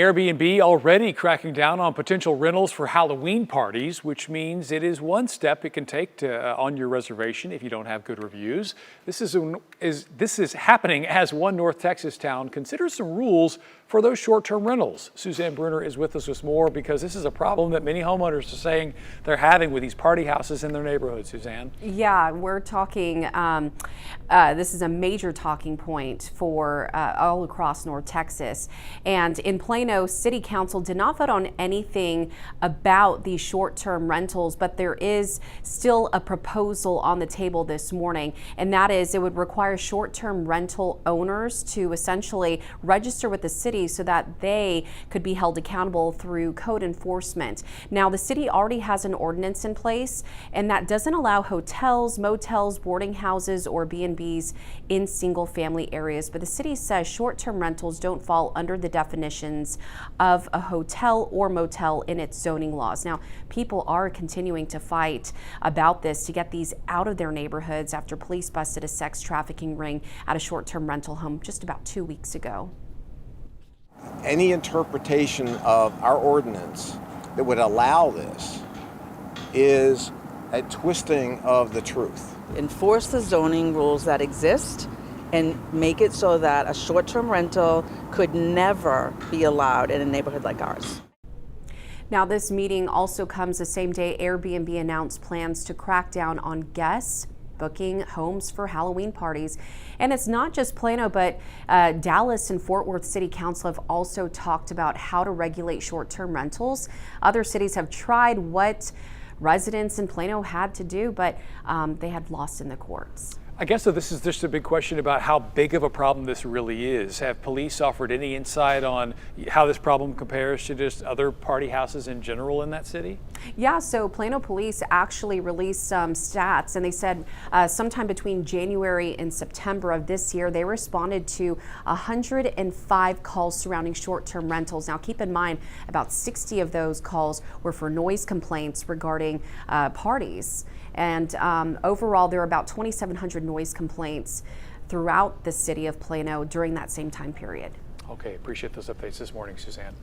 Airbnb already cracking down on potential rentals for Halloween parties, which means it is one step it can take to on your reservation if you don't have good reviews. This is happening as one North Texas town considers some rules for those short-term rentals. Suzanne Bruner is with us with more because this is a problem that many homeowners are saying they're having with these party houses in their neighborhood. Suzanne? Yeah, we're talking, this is a major talking point for all across North Texas. And in Plano, City Council did not vote on anything about these short-term rentals, but there is still a proposal on the table this morning, and that is it would require short-term rental owners to essentially register with the city so that they could be held accountable through code enforcement. Now, the city already has an ordinance in place, and that doesn't allow hotels, motels, boarding houses, or B&Bs in single-family areas, but the city says short-term rentals don't fall under the definitions of a hotel or motel in its zoning laws. Now, people are continuing to fight about this to get these out of their neighborhoods after police busted a sex trafficking ring at a short-term rental home just about 2 weeks ago. Any interpretation of our ordinance that would allow this is a twisting of the truth. Enforce the zoning rules that exist and make it so that a short-term rental could never be allowed in a neighborhood like ours. Now, this meeting also comes the same day Airbnb announced plans to crack down on guests booking homes for Halloween parties. And it's not just Plano, but Dallas and Fort Worth City Council have also talked about how to regulate short-term rentals. Other cities have tried what residents in Plano had to do, but they had lost in the courts. I guess so. This is just a big question about how big of a problem this really is. Have police offered any insight on how this problem compares to just other party houses in general in that city? Yeah, so Plano police actually released some stats, and they said sometime between January and September of this year, they responded to 105 calls surrounding short-term rentals. Now, keep in mind, about 60 of those calls were for noise complaints regarding parties. And overall, there are about 2,700 noise complaints throughout the city of Plano during that same time period. Okay, appreciate those updates this morning, Suzanne.